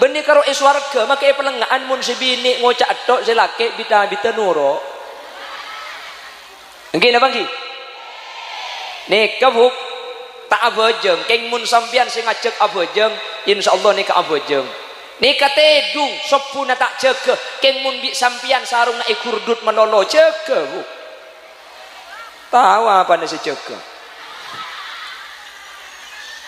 benih karo iswarga maka pelengaan mun sebini ngocak tok selake bita nuro nggih napa nggih nikah buk tak abojeng keng mun sampean sing ngajak abojeng insyaallah nikah abojeng nikah tedung sepuna tak jaga keng mun bi sampean sarung nak ikurdut melolo jaga buk tahu apa nasi jaga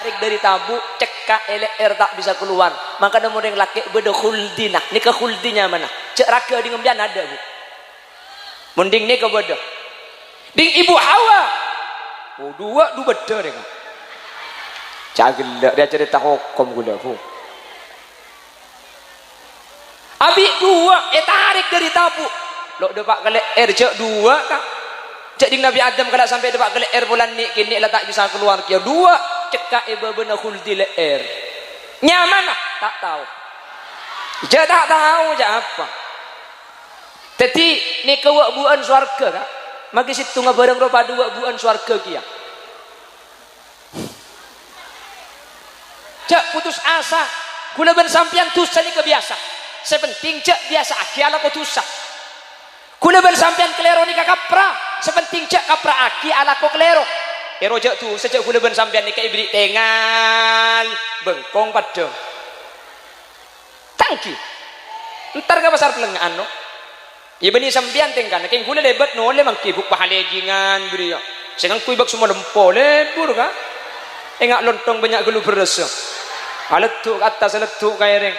tarik dari tabu cekak LR tak bisa keluar maka ada orang laki beda khuldina nikah khuldinya mana cek raga di ngembian ada bu mending nikah beda ding ibu Hawa oh dua beda deh cagelak dia cerita hukum gula bu abi dua tarik dari tabu lo depak kali LR cek dua kak cek ding Nabi Adam kalau sampai depak kali LR bulan ni kini lah tak bisa keluar kia dua cekak iba benar khuldi leer nyaman lah tak tahu dia tak tahu je apa jadi ni kewakbuan swarga kak maka situ ngabarang ropa dua buan swarga kia cek putus asa gula ben sampian tusa ni kebiasa sepenting cek biasa aki ala ko tusa gula ben sampian kelero ni kapra sepenting cek kapra aki ala ko kelero rojak tu sejak gula ben sampean ni kai beri tengal bengkong padang tangki entar ka pasar pelengaan no ya beni sampean tengkan keng gula lebat no le mangki buk pahalejingan beri ya sengang kui bak semua lempo lebur ka engak lontong banyak gulu beres aletuk atas aletuk kaya reng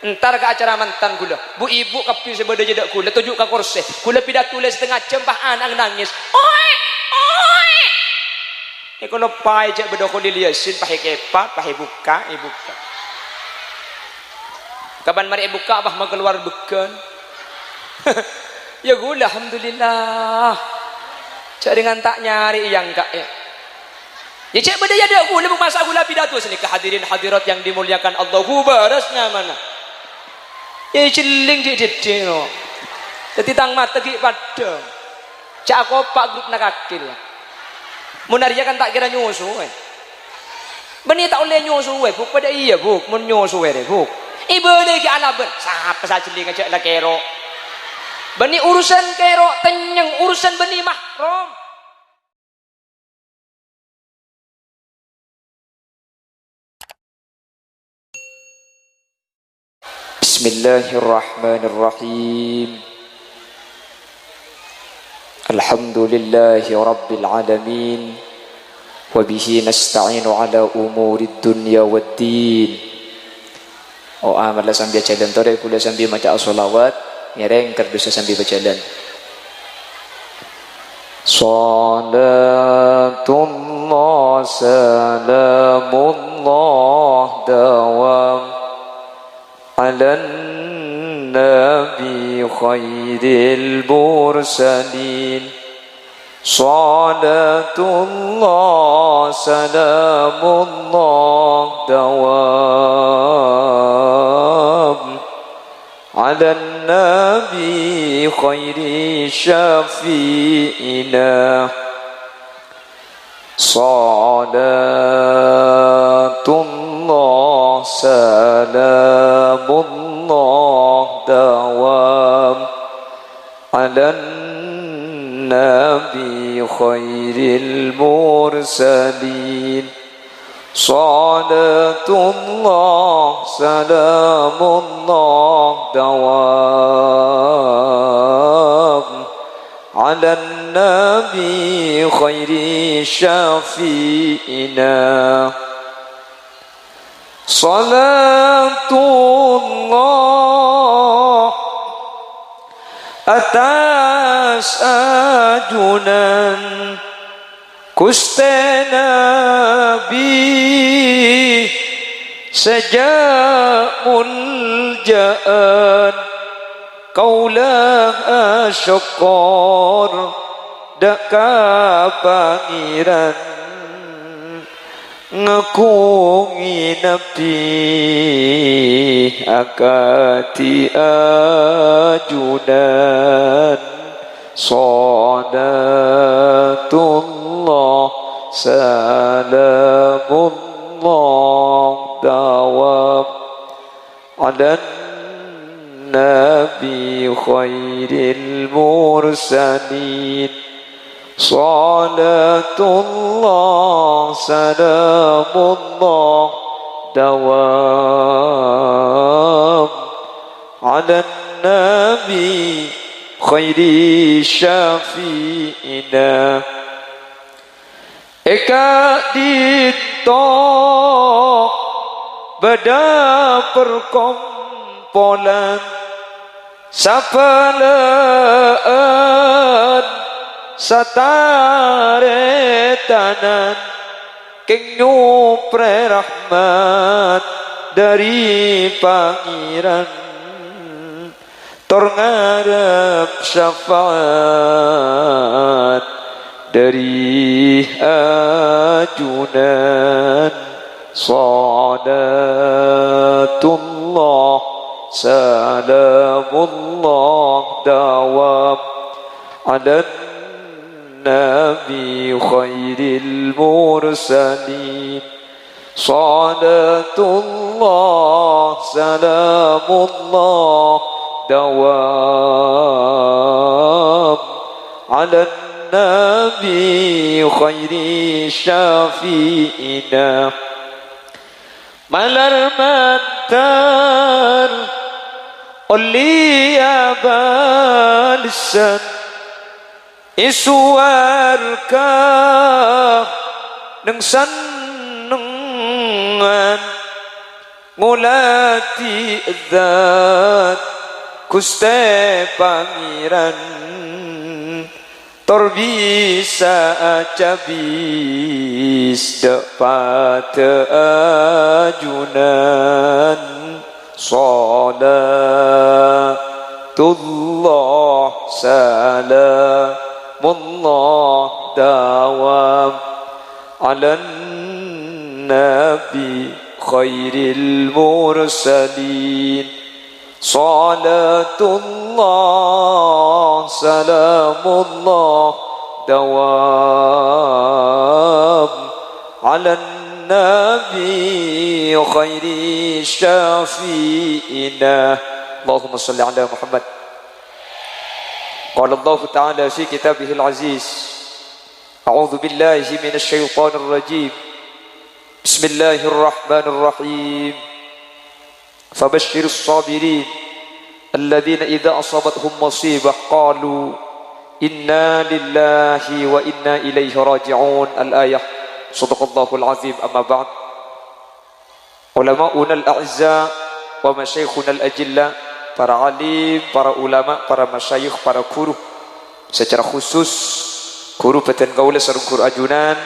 entar ke acara mantan gula bu ibu kapi sebeda jedak gula tujuk ka korse gula pidat tulis setengah jam bah anak nangis oi kalau pai je bedoko diliasin pakai kepat pakai buka ibuka kapan mari buka bah mau keluar beken ya gula alhamdulillah cak dengan tak nyari yang kak ya cak beda ya dak gula masa gula pidato sini kehadirin hadirat yang dimuliakan Allahu barasnya mana ya ciling di no jadi tang mata ki padang cak kopak grup nak akil munaria kan tak kira nyusu beni tak oleh nyusu buk pada iya buk mun nyusu buk ibu deh ki ala ben siapa saja celing aja lah kero beni urusan kero tenyeng urusan beni mahram Bismillahirrahmanirrahim Alhamdulillahi Rabbil Alamin Wabihi nasta'inu ala umuri dunya waddin amal sambil jalan tore kula sambil maca as-salawat ngereng kerdusa sambil berjalan Salatullah salamullah dawam ala Nabi khairil mursalin Salatullah salamullah dawam ala Nabi khairi syafi'ina Salatullah salamullah dawam ala Nabi khairil mursalin Salatullah salamullah dawam ala Nabi khairi syafi'ina Salatullah atas ajunan Gusti Nabi sejak muljaan kaulah syukur dak pangeran ngakungi nabi akati ajudan salatullah salamullah dawam على النبي خير المرسلين صلاة الله سلام الله دوام على النبي خير شفيعنا eka dito beda perkompolan sapalaan sataretanan keng nyupre rahmat dari pangeran tor ngarep syafaat dari ajunan salatullah salamullah dawam ala nabi khairil mursalin salatullah salamullah dawam ala nabi khairi syafi'ina malar mantar oleh balisan isuarka neng sanengan ngulati zat kuste pangeran tor bisa cabis dapat ajunan salatullah salamullah dawam ala nabi khairil mursalin salatullah salamullah dawam ala nabi khairi syafi'ina Allahumma salli ala Muhammad qala Allah ta'ala fi kitabihil aziz a'udzu billahi minasy syaithanir rajim bismillahirrahmanirrahim فبشر الصابرين الذين إذا أصابتهم مصيبة قالوا إنا لله وإنا إليه راجعون الآية صدق الله العظيم أما بعد علماؤنا الأعزاء ومشايخنا الأجلاء para alim, para ulama, para masyayikh, para guru secara khusus guru Beten Kaula sareng guru ajunan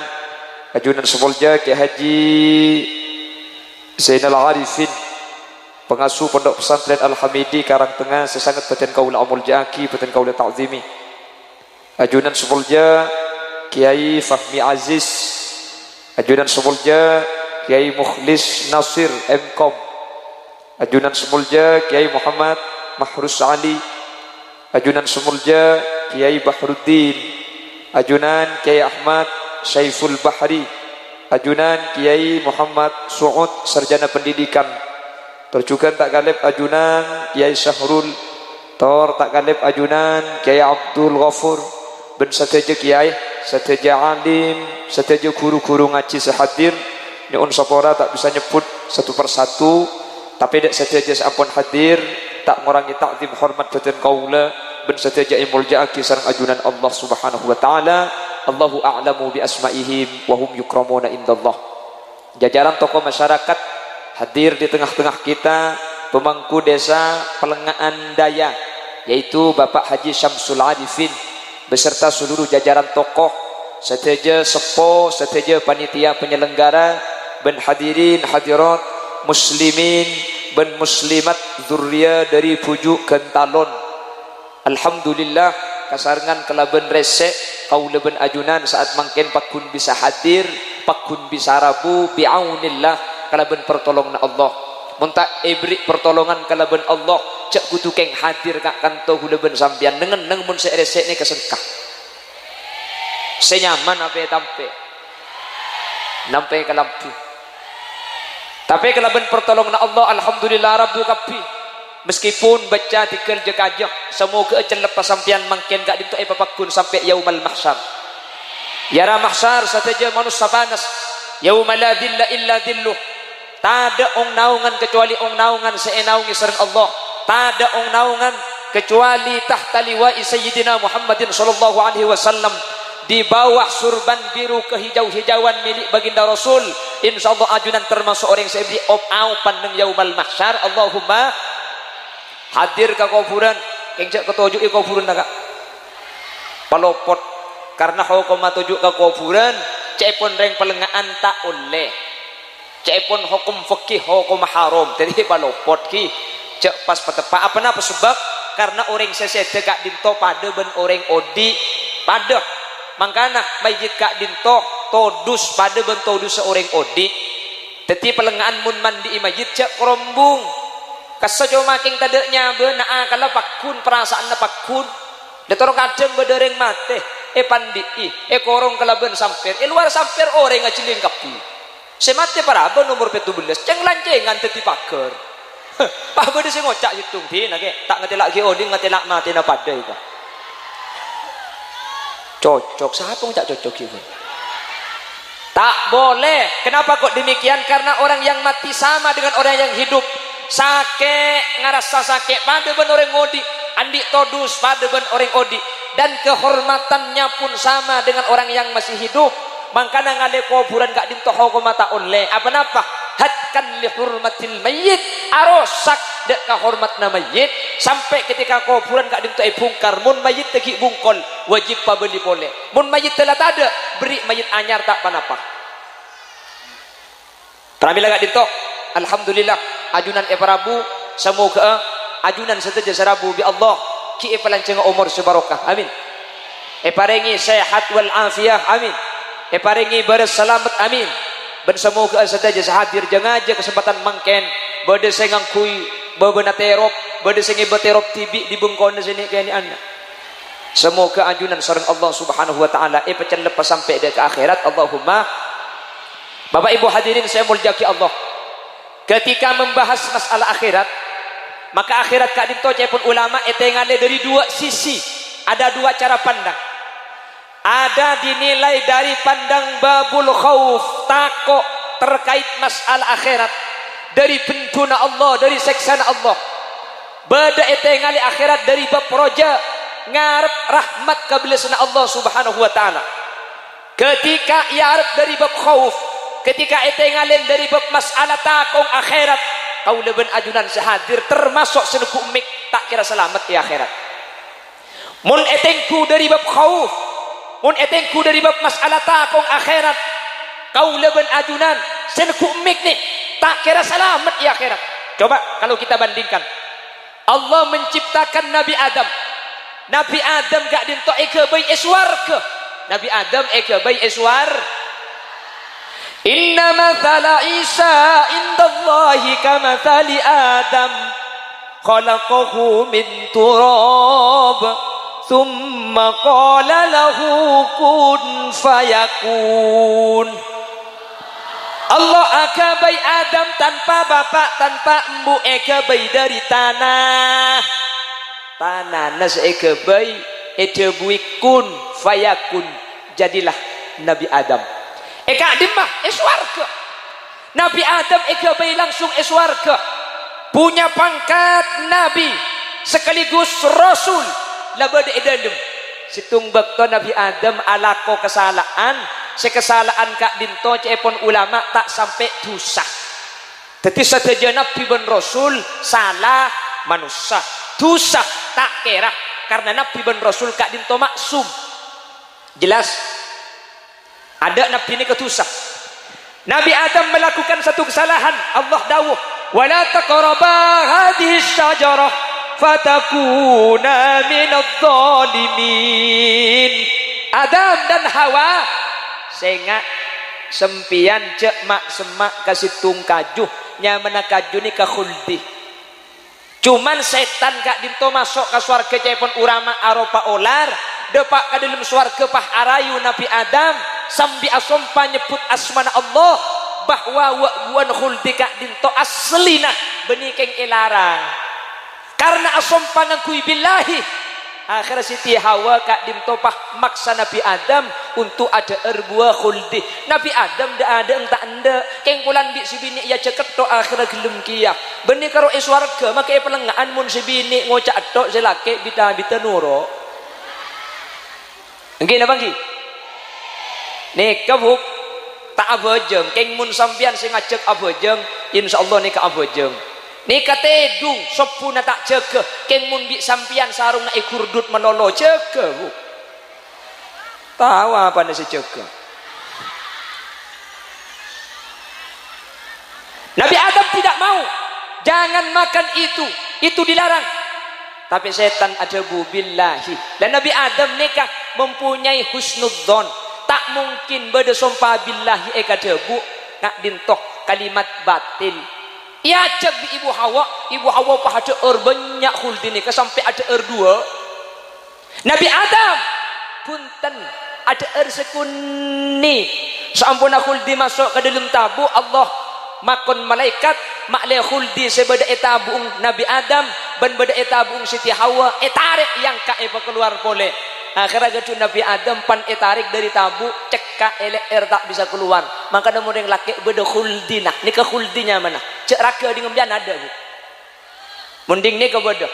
Sepolja Ki Haji Zainal Arifin pengasuh Pondok Pesantren Al-Hamidi Karangtengah sesangat Beten Kaula Amul Jaki Beten Kaula Ta'zimi ajunan Sepolja Kiai Fahmi Aziz ajunan Sepolja Kiai Mukhlis Nasir Mkom ajunan Sepolja Kiai Muhammad Mahrus Ali ajunan Sepolja Kiai Bahruddin ajunan Kiai Ahmad Syaiful Bahri ajunan Kiai Muhammad Suud Sarjana Pendidikan terjugan tak kalib ajunan Kiai Syahrul tor tak kalib ajunan Kiai Abdul Ghafur ben sateja kiai sateja alim sateja guru-guru ngaji sehadir nyuun sapora tak bisa nyebut satu persatu tapi dek sateja sampun hadir tak ngurangi takzim hormat Beten Kaula ben sateja imul ja'aki sareng ajunan Allah Subhanahu wa taala Allahu a'lamu bi asma'ihim wa hum yukramuna indallah jajaran tokoh masyarakat hadir di tengah-tengah kita pemangku desa Pelengahan Daya yaitu Bapak Haji Syamsul Arifin beserta seluruh jajaran tokoh seteja sepo seteja panitia penyelenggara ben hadirin hadirat muslimin ben muslimat zurria dari pujuk Kentalon alhamdulillah kasarengan kelaben resek kaula ben ajunan saat mangken pakun bisa hadir pakun bisa rabu bi'aunillah kalaben pertolongan Allah muntak ibrik pertolongan kalaben Allah cek kudu keng hadir kak kanto huleben sampian nengen neng mun seresek ni kesengkah senyaman apa tampe nampe ke lampu Tapi kalau ben pertolongan Allah, alhamdulillah rabbu kapi. Meskipun baca tikel je kajah, semoga lepas sampian mangken gak dintuk papakun sampai yaumal mahsyar. Yara mahsyar sateja manusia panas. Yauma la dhilla illa dhilluh. Tada ong naungan kecuali ong naungan seenaungi sareng Allah. Tada ong naungan kecuali tahta liwa'i sayyidina Muhammadin sallallahu alaihi wasallam, di bawah surban biru kehijau-hijauan milik baginda Rasul. Insyaallah ajunan termasuk orang yang saya beri op-au pandang yaumal mahsyar. Allahumma hadir ke kuburan, kengcek ketujuh ke kuburan nak palopot karena hukum tujuk ke kuburan cepon reng pelengaan tak oleh, cepon hukum fikih hukum haram, jadi palopot ki cek pas petepa apa napa sebab karena orang sesede kak dinto pada ben orang odi pada mangkana mayit kak dinto todus pada ben todus seorang odi, jadi pelengaan mun mandi mayit cek kerombung kasajo making tadeknya benaa kalau pakun perasaan na pakun detorong kadang bedereng mate pandi korong kelaben sampir luar sampir orang ngaciling kapi semate paraba nomor 17 ceng lancengan teti pager pak bede sing ngocak hitung di nake tak ngetelak ki oding ngetelak mate na pada itu cocok siapa yang tak cocok itu tak boleh. Kenapa kok demikian? Karena orang yang mati sama dengan orang yang hidup. Sakit ngerasa sakit pada ben orang odi, andi todus pada ben orang odi, dan kehormatannya pun sama dengan orang yang masih hidup. Makanya ngale kuburan gak dintoh mata oleh apa napa hatkan li hurmatil mayyit, arosak dek kahormatna mayyit sampai ketika kuburan gak dintoh bungkar mun mayyit tegi bungkol wajib pabeli boleh, mun mayyit telah ada beri mayyit anyar tak panapa. Pramila gak dintoh alhamdulillah ajunan Prabu semoga ajunan seteja sarabu bi Allah ki palanceng umur sebarokah amin, paringi sehat wal afiyah amin, paringi beres selamat amin, ben semoga seteja sahadir jengaja kesempatan mangken bade sengang kui babena terop bade sengi beterop tibi di bengkon sini kayani anda. Semoga ajunan sareng Allah Subhanahu wa taala pecen lepas sampai ke akhirat. Allahumma. Bapak Ibu hadirin saya mulyaki Allah. Ketika membahas masalah akhirat, maka akhirat kak dinto cepun ulama etengale dari dua sisi, ada dua cara pandang. Ada dinilai dari pandang babul khauf, takut terkait masalah akhirat, dari pentuna Allah, dari seksana Allah. Bada etengale akhirat dari bab roja, ngarep rahmat kabilasana Allah Subhanahu wa taala. Ketika iarep dari bab khauf, ketika etengalen dari bab masalah takong akhirat, kau leben ajunan sehadir termasuk senuku mik tak kira selamat di akhirat. Mun etengku dari bab khauf, mun etengku dari bab masalah takong akhirat, kau leben ajunan senuku mik nih tak kira selamat di akhirat. Coba kalau kita bandingkan, Allah menciptakan Nabi Adam. Nabi Adam gak dinto eke bayi eswar ke Nabi Adam eke bayi eswar. Inna mathala Isa indallahi kamathali Adam khalaqahu min turab thumma qala lahu kun fayakun. Allah akabai Adam tanpa bapak tanpa embu ekabai dari tanah. Tanah nas ekabai etebui kun fayakun, jadilah Nabi Adam. Eka dimah eswarga. Nabi Adam ekabai langsung eswarga. Punya pangkat Nabi sekaligus Rasul. Labad edadem. Situng bakto Nabi Adam alako kesalahan. Sekesalahan kak dinto cepon ulama tak sampai dosa. Jadi saja Nabi ben Rasul salah manusia. Dosa tak kira karena Nabi ben Rasul kak dinto maksum. Jelas? Ada Nabi ini ketusah. Nabi Adam melakukan satu kesalahan. Allah dawuh, "Wala taqraba hadhihi syajarah fatakuna minadh-dhalimin." Adam dan Hawa sehingga sempian cek mak semak kasih tung kajuh nyamana kajuh ni kakhuldi. Cuman setan gak dinto masuk ke swarga cepon urama aropa olar depak ke dalam swarga pah arayu Nabi Adam sambil asompa nyebut asmana Allah bahwa buan khuldi kak dinto aslina benikeng elarang karena asompangan kui billahi akhirnya Siti Hawa kak dinto pah maksa Nabi Adam untuk ada erbua khuldi. Nabi Adam dah ada entah anda keng pulan bi sibini ya ceket to akhirnya gelem kia benih karo iswarga maka pelengaan mun sibini ngocak tok selake bita nuro nggih napa nggih nih kabuk tak abojeng keng mun sampian sing ngajak abojeng insyaallah nika abojeng nika tedung sepuna tak jaga keng mun bi sampian sarung na ikurdut melolo jaga bu tahu apa nasi jaga Nabi Adam tidak mau jangan makan itu dilarang tapi setan ajabu billahi dan Nabi Adam nikah mempunyai husnudzon tak mungkin beda sumpah billahi eka debu nak dintok kalimat batil ia cek di ibu Hawa pah ada banyak khuldi ni sampai ada dua Nabi Adam punten ada sekuni sampun khuldi masuk ke dalam tabu Allah makon malaikat makle khuldi sebeda etabung Nabi Adam ban beda etabung Siti Hawa tarik yang kae keluar boleh akhirnya gacu Nabi Adam pan tarik dari tabu cekak LR tak bisa keluar maka namun yang laki beda khuldi nah ni ke khuldinya mana cek raga di ngemdian ada bu mending ni ke beda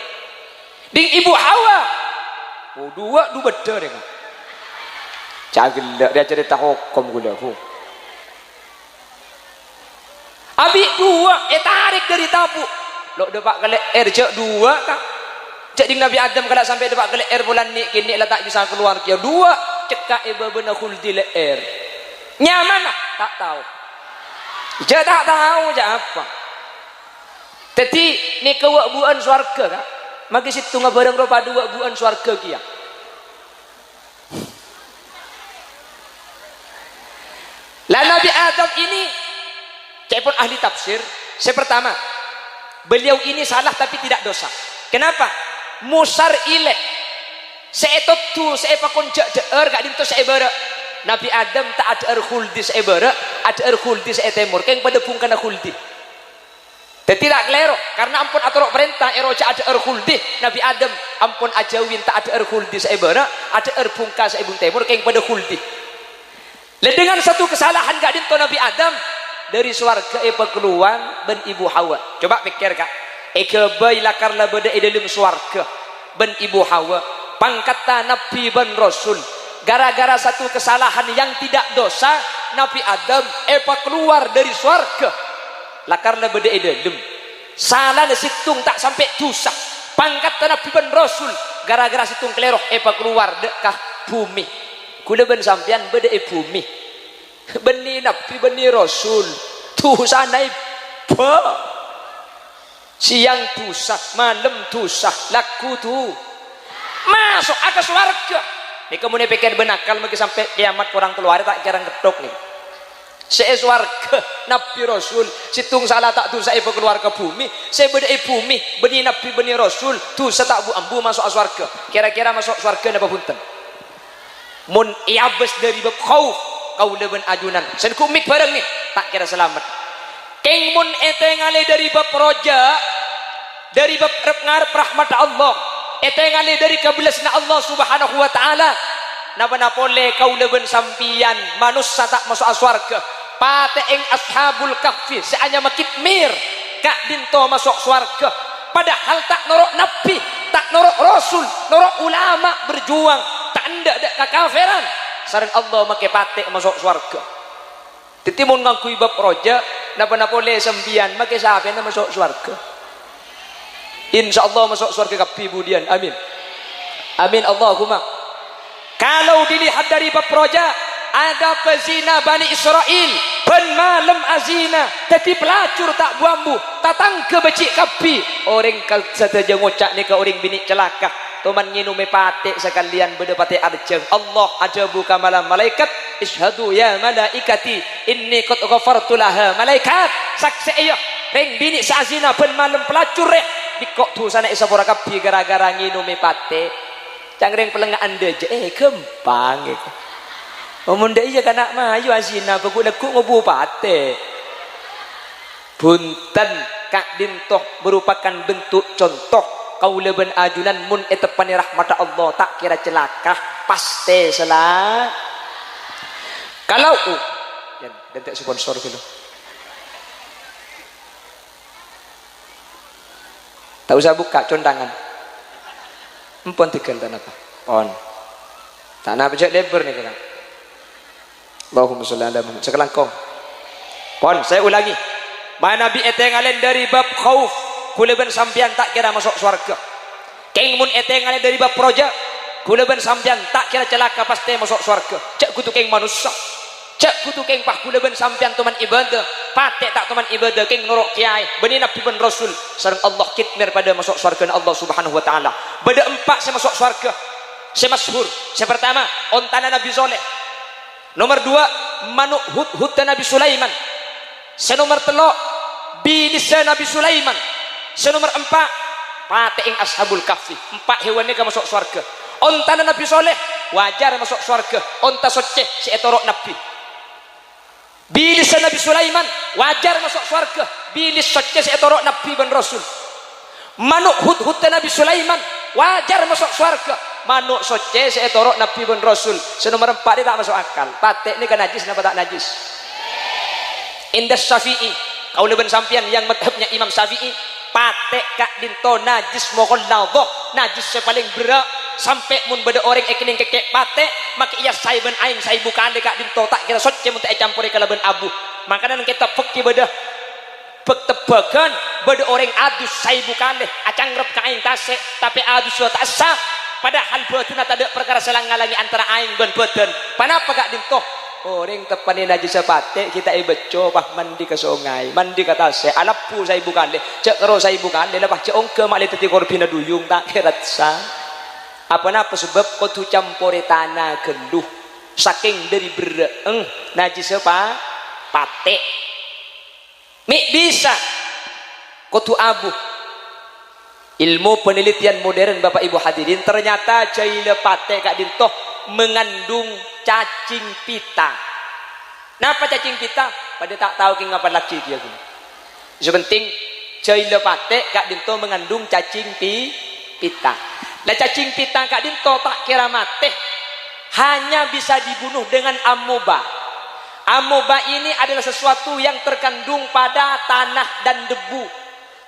ding ibu Hawa dua beda deh cagil dia cerita hukum gula bu abi dua tarik dari tabu lo depak kali cek dua kak cek ding Nabi Adam kalau sampai depak ke leher bulan ni kini lah tak bisa keluar kia dua cekak benar khuldi leher nyaman lah tak tahu je tak tahu je apa jadi ni kewabuan swarga kak maka situ ngabarang rupa dua buan swarga kia lah Nabi Adam ini cek pun ahli tafsir saya pertama beliau ini salah tapi tidak dosa kenapa musar ilek seetotu seepakon jak deer gak dinto seebara Nabi Adam tak ada khuldi seebara ada khuldi seetemur keng pada pungkana khuldi tidak kelero karena ampun aturok perintah eroja ada khuldi Nabi Adam ampun ajawin tak ada khuldi seebara ada pungka seebung temur keng pada khuldi dengan satu kesalahan gak dinto Nabi Adam dari swarga keluar ben ibu Hawa coba pikir kak Ekabai lakarlah beda dalam swarga ben ibu Hawa pangkata Nabi ben Rasul gara-gara satu kesalahan yang tidak dosa Nabi Adam keluar dari swarga lakarlah beda dalam salah situng tak sampai dosa pangkata Nabi ben Rasul gara-gara situng keleroh keluar dekah bumi kula ben sampean beda bumi beni Nabi beni Rasul tuh sanai siang tusak malam tusak laku tuh masuk ke swarga ni kemudian pikir benakal mungkin sampai kiamat orang keluar tak kira ketok nih swarga Nabi Rasul situng salah tak tusak ibu keluar ke bumi saya beda bumi beni Nabi beni Rasul tusak tak bu ambu masuk swarga kira-kira masuk swarga napa punten mun iabes dari bab khauf kau leben ajunan sen kumik bareng nih tak kira selamat keng mun ngale dari bab roja dari bab ngarep rahmat Allah ngale dari kabilasna Allah subhanahu wa ta'ala napa pole kau leben sampian manusia tak masuk swarga pate ing ashabul kahfi seanya makit mir kak dinto masuk swarga padahal tak norok nabi tak norok rasul norok ulama berjuang tak ndak kekafiran sareng Allah make pate masuk swarga titimun ngangkui bab roja napa pole sembian make sampe masuk swarga insyaallah masuk swarga kabeh budian amin amin Allahumma kalau dilihat dari bab roja ada pezina Bani Israel ben malam azina tapi pelacur tak buambu tatang ke becik kapi orang saja ngocak ni ke orang bini celaka teman nginume pate sekalian beda pate arjeng Allah ajabu ka malam malaikat ishadu ya malaikati inni qad ghafartu laha malaikat saksi ayo ring bini sazina ben malam pelacur rek dikok dosane sapura kapi gara-gara nginume pate cangring pelengaan deje gampang gitu. Omong dak iya kana mah ayo azina bagus lekuk ngobu pate. punten Kak Dintoh merupakan bentuk contoh kaula ben ajunan mun etepani rahmat Allah tak kira celaka pasti salah. Kalau dan tak sponsor dulu. Tak usah buka condangan. Empon tikel dan apa? Pon. Tak nak pejak lebar ni kan. Allahumma sholli ala Muhammad. Sekelangkong. Pon, saya ulangi. Mana Nabi etengalen dari bab khauf, kula ben sampean tak kira masuk surga. Keng mun etengalen dari bab proja, kula ben sampean tak kira celaka pasti masuk surga. Cek kutu keng manusia. Cek kutu keng pah kula ben sampean teman ibadah, patek tak teman ibadah keng norok kiai, benih nabi ben rasul, sareng Allah kitmir pada masuk surga Allah Subhanahu wa taala. Beda empat saya masuk surga. Saya masyhur. Yang pertama, ontana Nabi Soleh. Nomor dua, manuk hud Nabi Sulaiman. Senomor telok bilisa Nabi Sulaiman. Senomor empat pateing ashabul kahfi. Empat hewan ni masuk surga. Onta Nabi Soleh wajar masuk surga. Onta soceh si etorok Nabi. Bilisa Nabi Sulaiman wajar masuk surga. Bilis soceh si etorok Nabi ben Rasul. Manuk hud Nabi Sulaiman wajar masuk surga. Manuk soceh si etorok Nabi ben Rasul. Senomor empat dia tak masuk akal. Patek ni kan najis kenapa tak najis? Indah Syafi'i, kaula ben sampian yang madhabnya Imam Syafi'i, patek Kak Dinto najis mughalladhah, najis yang paling berat sampai mun beda orang ekening kekek patek maka ia sai ben aing sai bukan Kak Dinto tak kira socce mun tak campur kala ben abu. Makanan kita fikih beda tebakan beda orang adus sai bukan deh acang rep ka aing tasek tapi adus wa tak sah padahal beutuna tak ada perkara selang ngalangi antara aing ben beuteun. Panapa Kak Dinto? Orang tepani najis patek kita beco pah mandi ke sungai mandi ke tasek alapu saya bukan deh cek kero saya bukan deh lepas cek ongke mak teti korbina duyung tak kerat sah apa sebab kau tu campuri tanah geluh saking dari bereeng najis apa patek mik bisa kau tu abu ilmu penelitian modern Bapak Ibu hadirin ternyata caile patek Kak Dintoh mengandung cacing pita. Napa cacing pita? Pada tak tahu king apa laki dia gini. Sepenting caile patek Kak Dinto mengandung cacing pita. Lah cacing pita Kak Dinto tak kira mate. Hanya bisa dibunuh dengan amoeba. Amoeba ini adalah sesuatu yang terkandung pada tanah dan debu.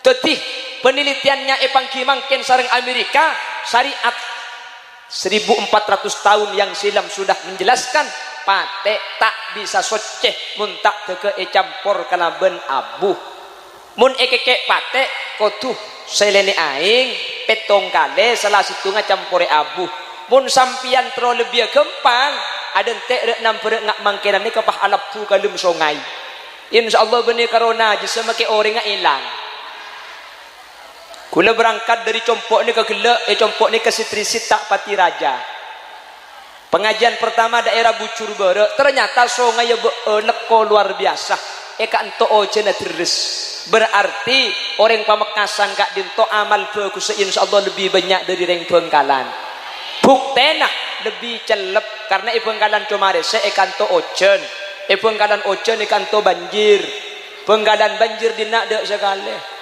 Tetih penelitiannya Epangki Mangken sareng Amerika syariat 1400 tahun yang silam sudah menjelaskan patek tak bisa soceh mun tak teke campur kana ben abu mun ekeke patek kotuh selene aing petong kale salah situnga campure abu mun sampian tro lebih gempang ada entek rek nampere ngak mangkenan ni kapah alapu kalem songai insyaallah benih karona je semake orang ngak ilang. Kula berangkat dari compok ni ke gelek, compok ni ke Sitrisit tak pati raja. Pengajian pertama daerah Bucur Bere, ternyata sungai leko luar biasa. Eka ento ojena terus. Berarti orang Pamekasan Kak Dinto amal bagus insyaallah lebih banyak dari reng Bengkalan. Buktena lebih celep karena Bengkalan comare se eka ento ojen. Bengkalan ojen eka ento banjir. Bengkalan banjir dinak dek sekali.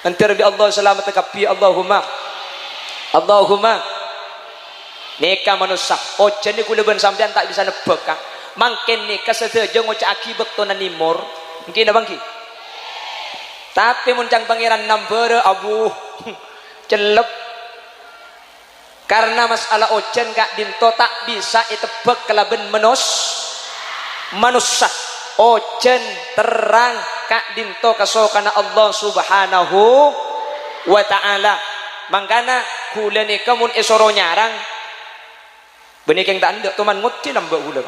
Antar bi Allah selamat kapi Allahumma neka manusia ojen ni kula ben sampean tak bisa nebak Kak mangken ni kasedeja ngoca akibat tonan nimor mungkin abang ki tapi muncang pangeran nambere abu celep karena masalah ojen Kak Dinto tak bisa itebak kalaben manusia ojen terang Kak Dinto kasokana Allah Subhanahu wa ta'ala mangkana kula ni kamun esoro nyarang benih keng tak ndak teman nguti nambah gula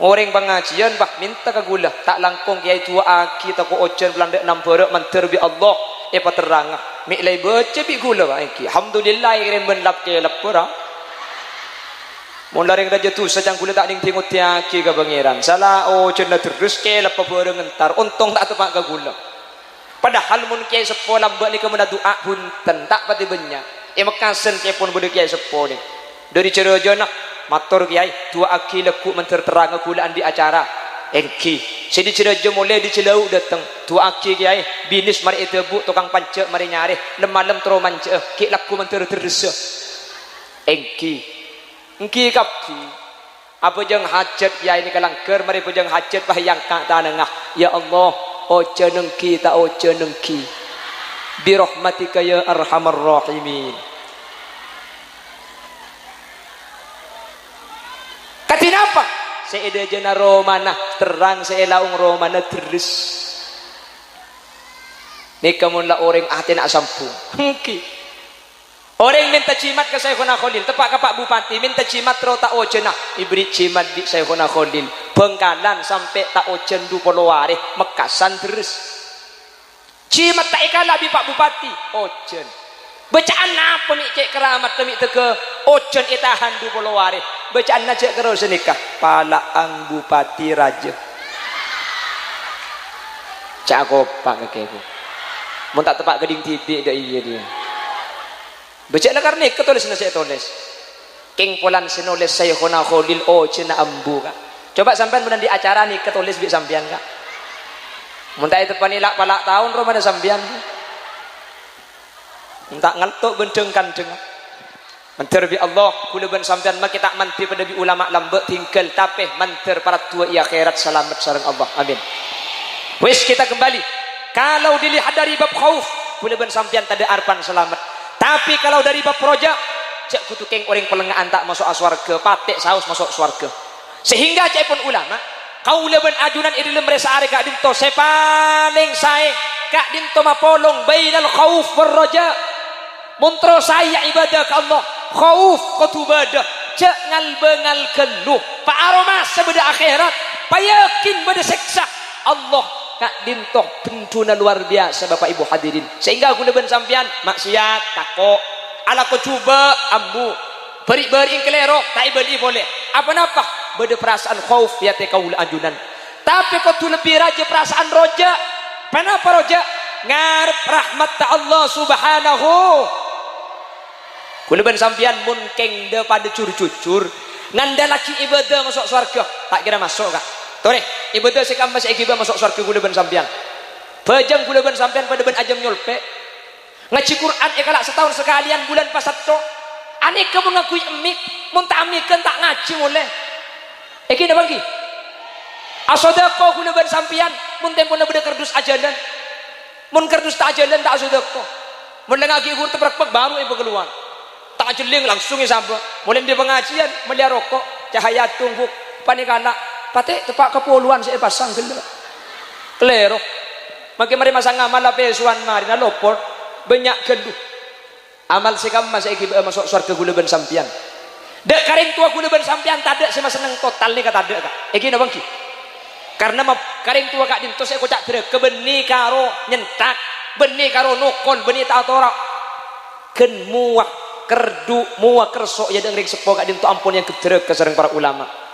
orang pengajian bah minta ke gula tak langkong kiai tua aki tak ko ojen belandek nambah manter bi Allah paterang mi lay baca bi gula ba iki alhamdulillah kirim ben lap ke lapura mun laring raja tu sajang kula tak ning tingut tiaki ka pangeran salah ojen na terus ke lap bareng entar untung tak tepak ka gula padahal mun kiai sepo lambak ni kemen doa punten tak pati banyak mekasen kiai pun bude kiai sepo ni dari cerojona matur kiai tua aki lekuk menter terang kulaan di acara engki sedi Cirejo mulai di Cilau datang tu aki kiai binis mari itu bu tukang pancek mari nyari lem tro mance ki laku menter terdesak engki kapki apa jeng hajat ya ini kalangker mari pujang hajat pahyang ka tanengah ya Allah oce nengki ta oce nengki bi rahmatika ya arhamar rahimin. Katina apa? Seeda jena romana terang seelaung romana terus. Ni kamun la orang atin asampung. Hengki. Orang minta cimat ke Syekhuna Khalil, tepak ke Pak Bupati minta cimat ro tak ocenah, ibri cimat di Syekhuna Khalil. Bengkalan sampai tak ocen du Poloware, Mekasan terus. Cimat tak ikala bi Pak Bupati, ocen. Bacaan apa mi cek keramat mi teke ocen itahan du Poloware. Bacaan na cek kero senikah palaang Bupati Raja. Cak kopak kekeku. Mun tak tepak geding titik dak iya dia. Baca nak karena ketulis nasi tulis. King Polan senoles Syekhuna Khalil cina ambu kak. Coba sampean menang di acara nih ketulis bi sampean kak. Muntah itu panilak palak tahun romana sampean. Muntah ngaltuk benteng kandeng. Menter bi Allah kula ben sampean mak kita manti pada bi ulama lambe tinggal tapeh manter para tua i akhirat selamat sareng Allah. Amin. Wis kita kembali. Kalau dilihat dari bab khauf kula ben sampean tada arpan selamat. Tapi kalau dari bab proja cek kutukeng orang pelengahan tak masuk aswarga patek saus masuk swarga sehingga cek pun ulama kau leben ajunan idilem meresa are kak dinto sepaling sae kak dinto mapolong bainal khauf war raja muntro saya ibadah ke Allah khauf kutubadah cek ngal keluh pak aroma sebeda akhirat payakin beda seksa Allah kak dintoh pentuna luar biasa Bapak Ibu hadirin sehingga aku leben sampean maksiat takok ala ko cuba ambu beri kelero tak beri boleh apa beda perasaan khauf ya te kaul ajunan tapi kau tu lebih raja perasaan roja kenapa roja ngarep rahmat ta Allah subhanahu ku leben sampean mun keng de pada cur-cucur ngandalaki ibadah masuk surga tak kira masuk kak tore ibadah sekam masih ibadah masuk surga kula ben sampean. Bajang kula ben sampean pada ben ajam nyolpe. Ngaji Quran kalak setahun sekalian bulan pasat to. Ane ke mengakui emik, mun tak amikan tak ngaji mulai. Iki napa iki? Asodaqo kula ben sampean mun tempona beda kardus ajalan. Mun kardus tak ajalan tak asodaqo. Mun lagi ibu tebrak baru ibu keluar. Tak jeling langsung sampai. Mulai dia pengajian, melihat rokok, cahaya tunggu panikana patek tepak kepuluhan saya pasang kelero makin mari masang amal apa suan mari na lopor banyak geduh amal sekam masih masuk surga gula ben sampian dek karing tua gula ben sampian tak ada sama seneng total nih kata ada kak iki nabang ki karena karing tua kak dinto saya kocak dere kebeni karo nyentak beni karo nukon beni tak torak ken muak kerdu muak kersok ya dengring sepo kak dinto ampun yang kedere kesereng para ulama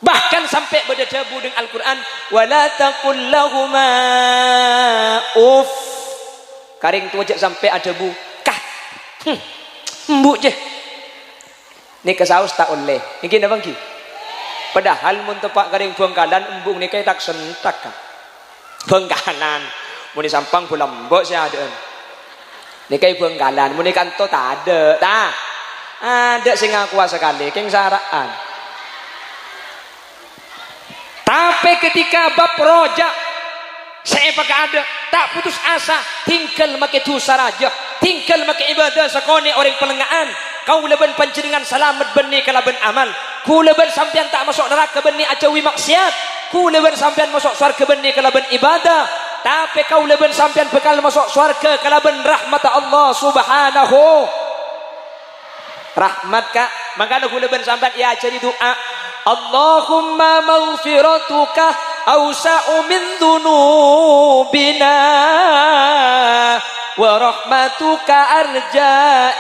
bahkan sampai berdebu dengan Al-Quran wala taqul lahuma uff karing tu aja sampai ada bu kah mbuk je ni kesaus tak oleh ni kena bangki padahal mun tepak karing bengkalan embung ni kayak tak sentak kan bengkalan mun sampang bulan mbok saya ada ni kayak bengkalan mun kanto tak ada sing kuasa sekali keng saraan. Tapi ketika bab roja saya pakai ada tak putus asa tinggal make dosa raja tinggal make ibadah sakone orang pelengahan kau leben panjenengan selamat benih kalaben amal ku leben sampean tak masuk neraka benih acawi maksiat ku leben sampean masuk surga benih kalaben ibadah tapi kau leben sampean bekal masuk surga kalaben rahmat Allah subhanahu rahmat kak makanya ku leben sampean ya jadi doa Allahumma maghfiratuka awsa'u min dhunubina wa rahmatuka arja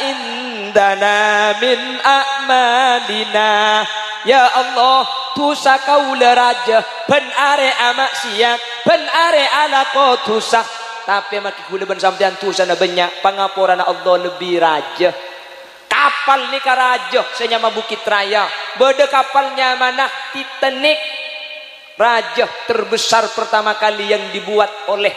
indana min a'malina ya Allah tusa kaula raja ben are amaksiat ben are ala ko tusa tapi maki kula ben sampean tusa na banyak pangapuran Allah lebih raja kapal ni karajo senyama Bukit Raya beda kapalnya mana Titanic raja terbesar pertama kali yang dibuat oleh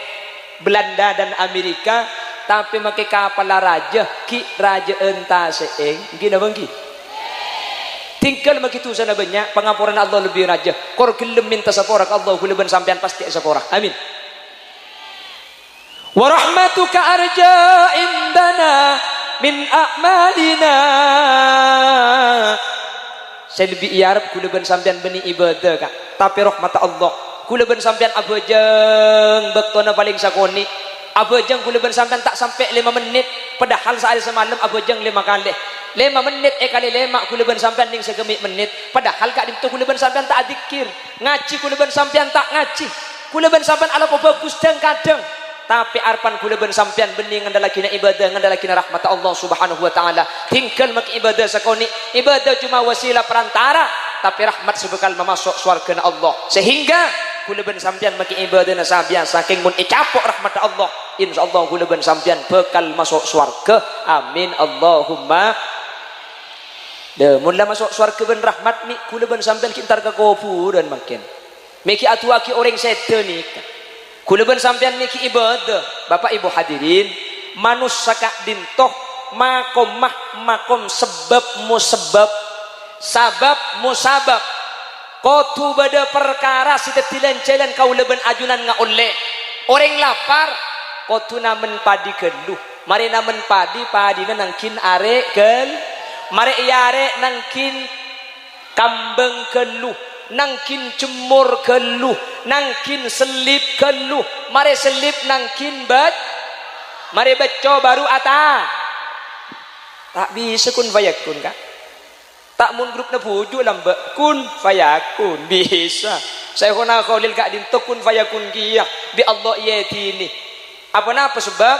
Belanda dan Amerika, tapi pakai kapal raja ki raja entase gina bangki tinggal begitu sana banyak pengampuran Allah lebih raja kor gelem minta saporak Allah kuleban sampean pasti saporak amin wa rahmatuka arja indana min a'malina saya lebih iarab kuleban sampean beni ibadah kak tapi rahmat Allah kuleban sampean abajeng bektona paling sakoni abajeng kuleban sampean tak sampai 5 menit padahal sehari semalam abajeng 5 kali 5 menit kali 5 kuleban sampean ning segemik menit padahal kak dimtu kuleban sampean tak adzikir ngaji kuleban sampean tak ngaji kuleban sampean ala bagus kadang tapi arpan kuleban sampean bening ngandalakina ibadah ngandalakina rahmat Allah Subhanahu wa taala tinggal mak ibadah sakoni ibadah cuma wasilah perantara tapi rahmat sebekal memasuk surga Allah sehingga kuleban sampean mak ibadah na biasa saking mun capok rahmat Allah insyaallah kuleban sampean bekal masuk surga amin Allahumma mun la masuk surga ben rahmat ni kuleban sampean kintar ke kuburan makin miki atuaki orang setan ni kuleban sampean miki ibadah Bapak Ibu hadirin manusia kak dintoh makom sebab musabab sabab musabab kotu bada perkara sitetilan jalan kau leben ajunan nga oleh orang lapar kotu namen padi keluh mari namen padi na nangkin are kel mari iare nangkin kambeng keluh nangkin cemur keluh nangkin selip keluh mari selip nangkin mari beco baru ata tak bisa kun fayakun kak tak mun grup na puju lambe kun fayakun bisa saya kena qaulil kak dinto kun fayakun kia bi Allah yatini apa sebab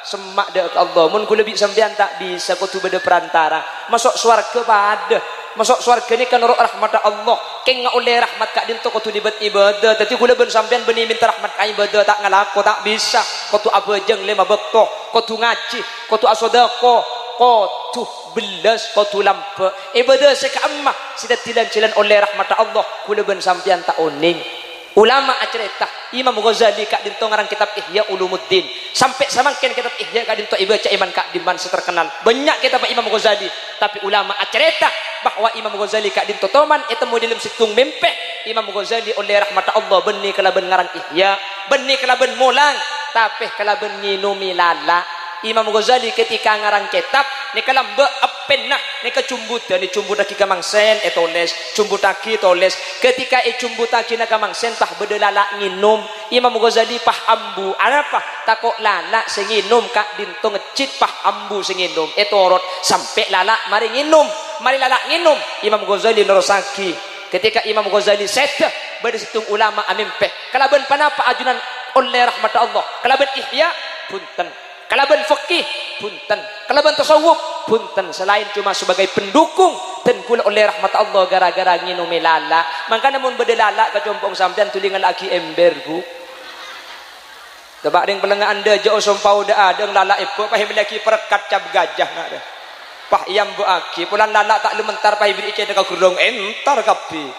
semak dak Allah mun ku lebih sampean tak bisa kutu beda perantara masuk swarga pada masuk swarga ni kan rahmat Allah keng oleh rahmat kak dinto kutu libat ibadah tapi kula ben sampean beni minta rahmat ka ibadah tak ngalako tak bisa kutu abajeng 5 bekto kutu ngaji kutu asodako kutu belas kutu lampe ibadah sekammah sida tilan jalan oleh rahmat Allah kula ben sampean tak oning ulama acerita Imam Ghazali kak dinto ngarang kitab Ihya Ulumuddin sampai samangken kitab Ihya kak dinto ibaca iman kak diman seterkenal banyak kitab Imam Ghazali tapi ulama acerita bahwa Imam Ghazali kak dinto toman etemu dalam situng mempeh Imam Ghazali oleh rahmat Allah beni kalaben ngarang Ihya beni kalaben mulang tapi kalaben nginumi lala Imam Ghazali ketika ngarang kitab ni kalambe apennah ni kecumbutan ni cumbutaki kamangsen toles cumbutaki toles ketika cumbutaki na kamangsen pah bedelala nginum Imam Ghazali pah ambu apa takok lala sing nginum kak dinto ngecit pah ambu sing nginum etorot sampai lala mari nginum mari lala nginum Imam Ghazali nerosaki ketika Imam Ghazali set bade situng ulama amempeh kalaben panapa ajunan oleh rahmat Allah kalaben ihya punten kalaban fikih punten kalaban tasawuf punten selain cuma sebagai pendukung dan pula oleh rahmat Allah gara-gara nginum lala maka namun bedelala kacompong sampean tulingan lagi ember bu tebak ding pelengah anda jauh sompau dah ada lala ipo pah melaki perekat cap gajah nak dah pah iam bu aki pulan lala tak lumentar pah ibri ice dekat gurung entar kapi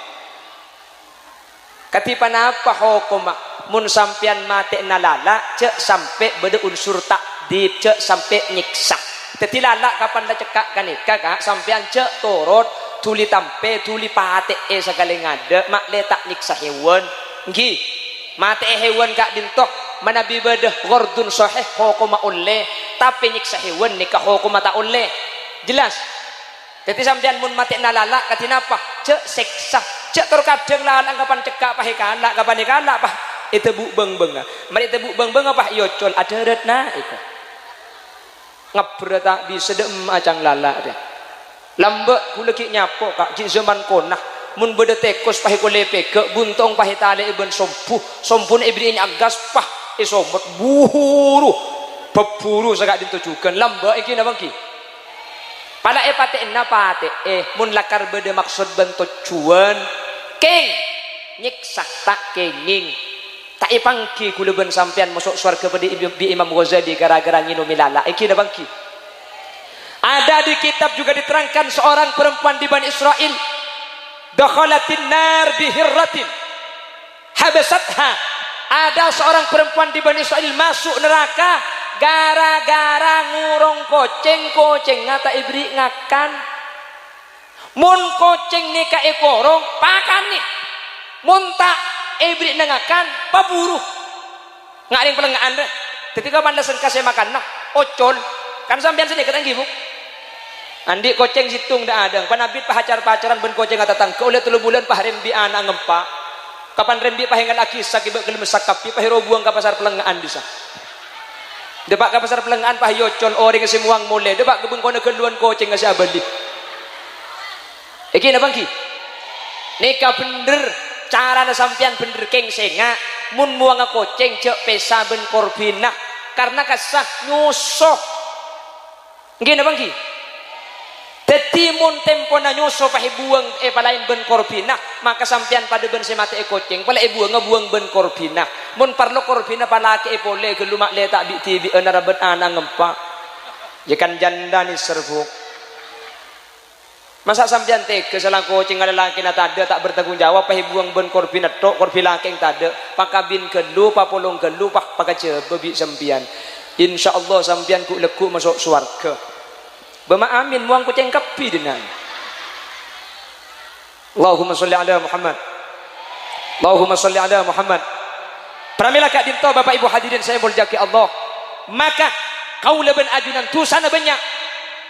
katipan apa hukumah mun sampean mate na lala cek sampai beda unsur tak dicek sampai nyiksa teti lala kapan dah cekak kan kak sampean cek torot tuli tampe tuli pate segala ngada mak letak nyiksa hewan nggih mate hewan kak dintok manabi beda gordun sahih hukuma oleh tapi nyiksa hewan nikah hukuma tak oleh jelas teti sampean mun mate na lala katina apa cek seksa cek terkadang lala kapan cekak pahe kala kapan kala pah itu bu beng mari itu bu beng apa yocol ada retna itu ngabrata bisa dem acang lala dia lambe kula ki nyapo kak jin zaman konah mun beda tekos pahe kole peke buntong pahe tale ibn sompun ibri ini agas pah somot beburu sagak ditujukan lambe iki napa ki pada pate enna pate mun lakar beda maksud bentuk cuan keng nyiksa tak kenging tak ipangki kuleban sampean masuk surga pada Imam Ghazali gara-gara nginum lala iki dah bangki ada di kitab juga diterangkan seorang perempuan di Bani Israel dakhalatin nar bihirratin habasatha, ada seorang perempuan di Bani Israil masuk neraka gara-gara ngurung koceng ngata ibri ngakan. Mun koceng nika ekorong pakan nih, mun tak ibri nengakan paburu ngaring pelengaan deh. Ketika pandasan kasih makan nak ocol kan sampean sini ketang gibuk andi koceng situng dah ada panabit pahacar-pacaran ben koceng atatang ke oleh 3 bulan pahrembi anak ngempak kapan rembi pahengan laki sakibak gelem sakapi pahiro buang ke pasar pelengaan bisa depak ke pasar pelengaan pahiyocol orang semuang mule depak ke bengkona keluan koceng ngasih abadi iki na bangki nika bener cara na sampean bener keng senga mun muang koceng cek pesa ben korbina karena kasah nyusoh nggih na bangki dadi mun tempo na nyusoh pahe buang palain ben korbina maka sampean pada ben semate koceng pala buang ben korbina mun parlo korbina palaki pole gelumak le tak bi tibi enara ben ana ngempak jekan janda ni serbuk. Masa sampean tega salah kocing ada laki na tada tak bertanggung jawab pahe buang ben korbin tok korbi laki yang tada pakabin gelu papolong gelu pak pakace bebi sampean insyaallah sampean ku leku masuk swarga bama amin muang koceng kapi denan. Allahumma sholli ala Muhammad, Allahumma sholli ala Muhammad. Pramila kak dinto bapak ibu hadirin saya muljaki Allah maka kau leben ajunan tu sana banyak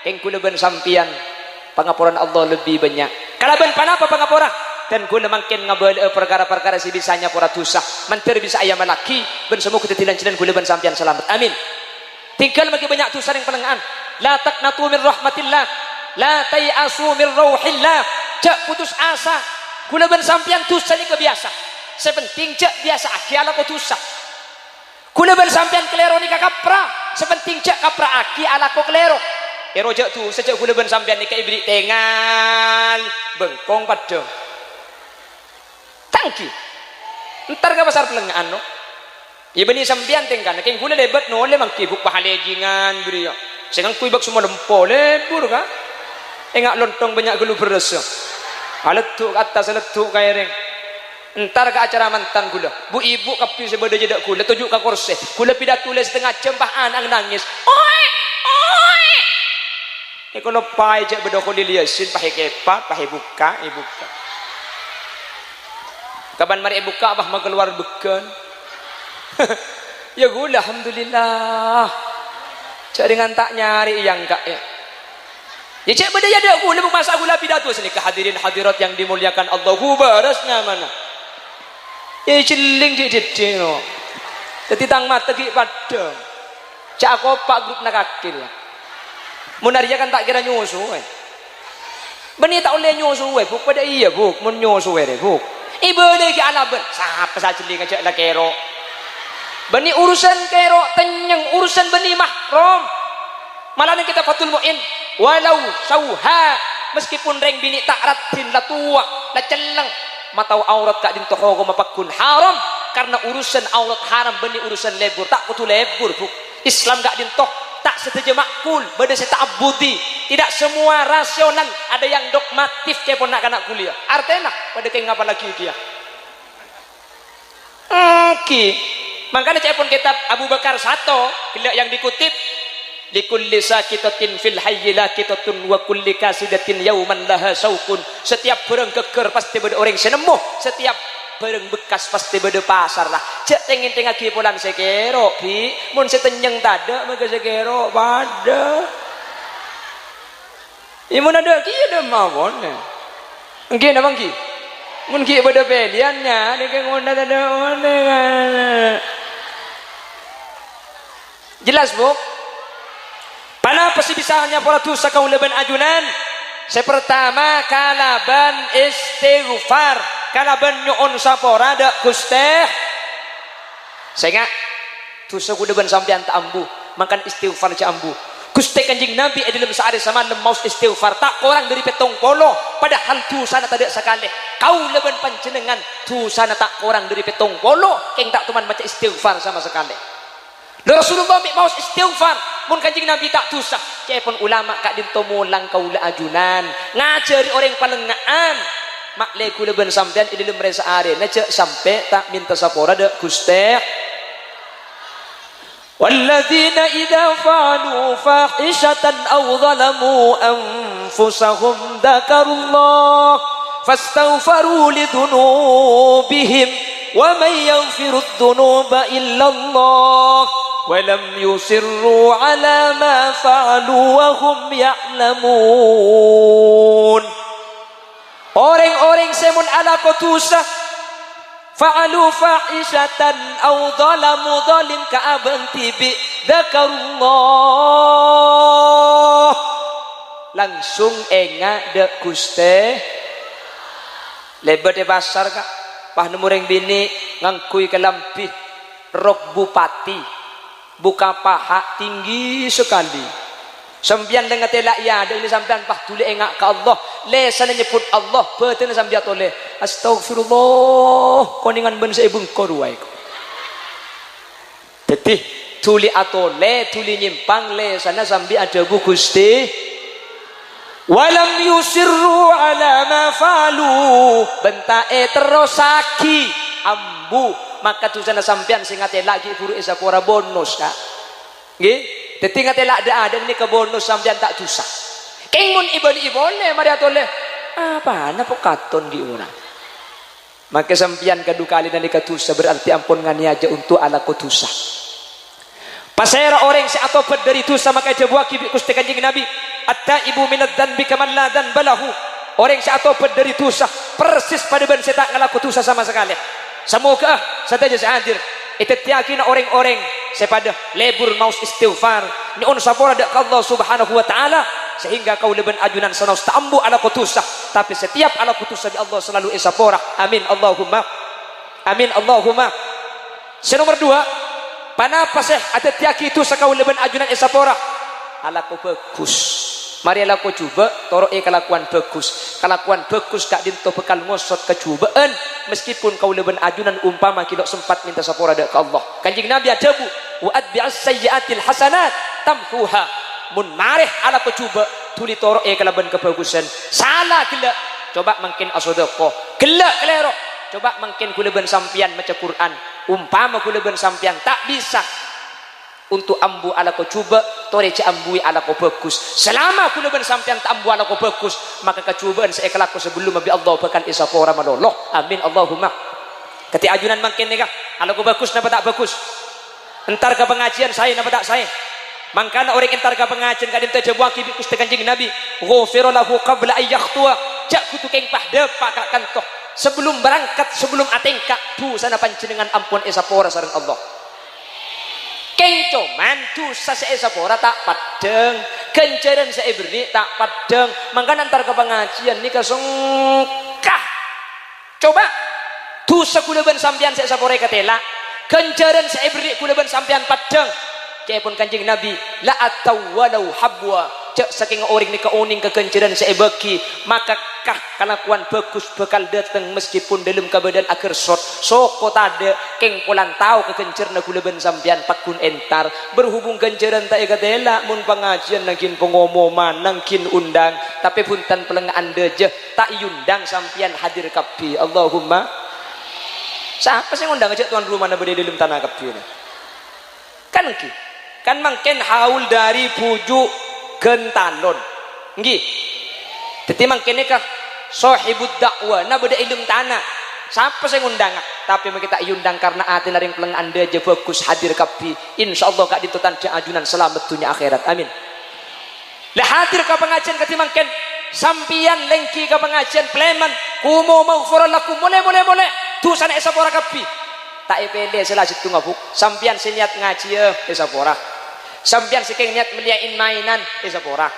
keng ku leben sampean pengapuran Allah lebih banyak. Kalau ben panapa pengapura dan guna makin ngabel perkara-perkara si bisanya pura tusah manter bisa ayam laki ben semua ketetilan-tilan guna ben sampian selamat. Amin. Tinggal makin banyak tusah yang penengaan. La taqnatu min rahmatillah, la tayasu min rauhillah. Cak putus asa. Guna ben sampian tusah ni kebiasa. Sepenting cak biasa aki ala ko tusah. Guna ben sampian kelero ni kapra. Sepenting cak kapra aki ala ko kelero. Erojak tu sejak gula ben sampean ni ibrik tengal bengkong pada tangki entar ke pasar pelengaan no ya beni sampean tengkan keng gula lebat no le mangki buk pahalejingan beri sengang kuibak semua lempo lebur ka engak lontong banyak gelu beres aletuk atas aletuk kaireng entar ke acara mantan gula bu ibu kapi sebeda jedak gula tujuk ka kursi gula pidato le setengah jam anak nangis oi kalau pai je bedoko liliasin pahe kepat pahe buka ibuka kapan mari buka bah keluar beken ya gula alhamdulillah cak dengan tak nyari yang enggak ya ya cak beda ada gula masa gula pidato sini kehadirin hadirat yang dimuliakan Allahu barasnya mana ya celing jadi no jadi tang mata ki pada cak kopak grup nak akil Munaria kan tak kira nyusu beni tak oleh nyusu buk pada iya buk mun nyusu buk ibu lagi alaben siapa saja celing aja lah kero beni urusan kero tenyeng urusan beni mahram malah kita fatul mu'in walau sauha meskipun reng bini tak ratin la tua la celeng matau aurat kak din tohogo mapakun haram karena urusan aurat haram beni urusan lebur tak kutu lebur buk Islam gak din toh tak setuju makul beda saya tak abudi tidak semua rasional ada yang dogmatif cepon nak anak kuliah artinya pada keng apa lagi dia makanya cepon kitab Abu Bakar Sato yang dikutip likulli sakitatin fil hayyi lakitatun wa kulli kasidatin yauman laha saukun setiap barang geger pasti beda orang senemuh setiap bareng bekas pasti beda pasar lah cek tengin tengah ki pulang sekero bi mun setenyeng tada maka sekero pada imun ada ki ada mawon nggih na bang ki mun ki beda peliannya ni ke ngona tada one jelas bu panapa sih bisanya para dosa kau leben ajunan sepertama kalaban istighfar kalaban nyoon sapora ada kusteh sehingga dosa kuda ben sampean tak ambu makan istighfar ca ambu kusteh kanjing nabi adalah besar sama lemaus istighfar tak orang dari petong polo padahal dosa na tidak sekali kau leben panjenengan dosa na tak orang dari petong polo keng tak teman macam istighfar sama sekali Rasulullah mau istighfar mun kanjing nabi tak dosa cepon ulama kak dinto mulang kaula ajunan ngajari orang palengaan mak le kula ben sampean di dalam resa are na cek sampai tak minta sapora de Gusti. Walladzina idza fa'alu fahishatan aw zalamu anfusahum dzakarullah fastaghfaru lidhunubihim wa man yaghfiru dzunuba illa Allah wa lam yusirru ala ma fa'alu wa hum ya'lamun. Orang-orang semun ala kotusa fa'alu fa'ishatan aw zalamu zalim ka'abanti bi dzakarullah langsung enga de Gusti lebat de pasar kak pah nemu reng bini ngangkui kelampi rok bupati buka paha tinggi sekali sambian dengan telak ya ada ini sampean pah tuli engak ke Allah lesan nyebut Allah betul sambian tole astagfirullah koningan ben saya bengkor wae tetih tuli atole tuli nyimpang lesana sambi ada bu Gusti walam yusirru ala ma falu bentae terosaki ambu maka tusana sampean sing ate lagi guru esa pora bonus kak nggih tetingat elak ada ini ke bonus sampean tak tusah kengun ibon-ibone mari atole apa na pokaton di una maka sampean kadu kali nalika tusah berarti ampun ngani aja untuk ala kutusah pasera orang si atau dari tusah maka jabuaki bi Gusti Kanjeng Nabi at-taibu minadz dzanbi kaman la dzanbalahu orang si atau dari tusah persis pada ben setak ngalaku tusah sama sekali semoga saja hadir itu tiakina orang-orang sepada lebur maus istighfar ni on sapora dak Allah subhanahu wa ta'ala sehingga kau leben ajunan sanos ta'ambu ala kutusah tapi setiap ala kutusah di Allah selalu isapora amin Allahumma amin Allahumma. Nomor 2 panapa seh ada tiaki itu sakau leben ajunan isapora ala ku bagus mari ala ku coba toro kelakuan bagus kak dinto bekal ngosot kecubaan meskipun kau leben ajunan umpama kilo sempat minta sapora dak ke Allah Kanjeng Nabi ada bu wa atbi'as sayyiatil hasanat tamhuha mun marih ala ku coba tuli toro kelaban kebagusan salah gila coba mungkin asodaqo gila kelero coba mungkin ku leben sampian maca Quran umpama ku leben sampian tak bisa untuk ambu ala ko coba torece ambui ala ko bagus selama kula ben sampean tak ambu ala ko bagus maka kecubaan seekalaku sebelum abi Allah bakal isapora maloloh amin Allahumma. Kati ajunan mangkin nikah ala ko bagus napa tak bagus entar ke pengajian saya napa tak saya mangkana orang entar ke pengajian kadin tajabuaki bi Gusti Kanjeng Nabi ghufira lahu qabla ay yakhtua jak kutu keng pahde pak kantoh sebelum berangkat sebelum atengka tu sana panjenengan ampun isapora sareng Allah kencoman dosa seesapora tak padeng kenceran seeberi tak padeng mangka antar ke pengajian ni kesengkah coba dosa kula ben sampean seesapora ketela kenceran seeberi kula ben sampean padeng cepun Kanjeng Nabi la atau walau habwa cek saking orang ni kauning kekenceran seebeki maka kah kelakuan bagus bakal datang meskipun dalam keadaan akhir soko tade keng pulan tahu kekencerna kula ben sampean pakun entar berhubung kenceran tak ekatela mun pengajian nangkin pengomoman nangkin undang tapi punten pelengaan deje tak iundang sampean hadir kabeh Allahumma siapa sih ngundang aja tuan rumah berde dalam tanah kabeh kan ki kan mangken haul dari pujuk gentalon nggih dadi mangkene kah sahibud dakwah na beda ilmu tanah siapa saya ngundang tapi kita iundang karena ati laring peleng anda aja bagus hadir kabeh insyaallah kak ditutan ajunan selamat dunia akhirat amin lah hadir ke pengajian ketimangken sampian lengki ke pengajian pleman kumo maghfirah lakum boleh dosane esapora kabeh tak epele selajit tungabuk sampian seniat ngaji esapora sampian sikeng niat meliain mainan esapora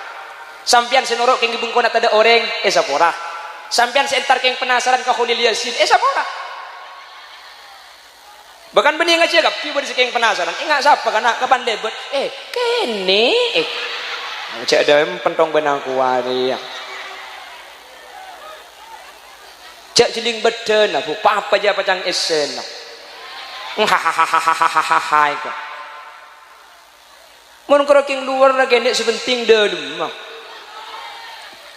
sampian senorok keng dibungkona ada orang esapora sampian sentar keng penasaran ka Khalil Yasin esapora bahkan benih ngaji kabeh bari sikeng penasaran enggak sapa kana kapan lebet kene cek ada pentong benang kuari ya cek jeling beden aku apa aja pacang esen hahaha itu mun kroking luar lagi nek sebenting dalam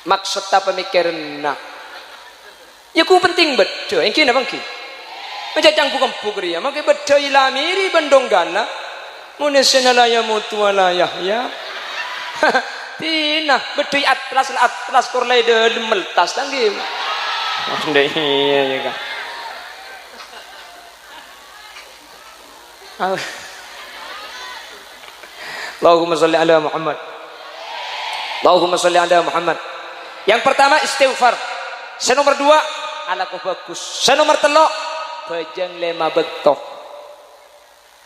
maksud apa mikirna Ya ku penting beda. Engki napa engki? Macam bukan pukri ya. Maka beda ilamiri bendonggala. Munisena la ya mutu wala yahya. Tina bedui atlas korlai de meltas tanggi. Ndek iya ya kan. Allahumma shalli ala Muhammad. Allahumma shalli ala Muhammad. Yang pertama istighfar. Senomor 2 ala ko bagus. Senomor 3 bajang lema bektok.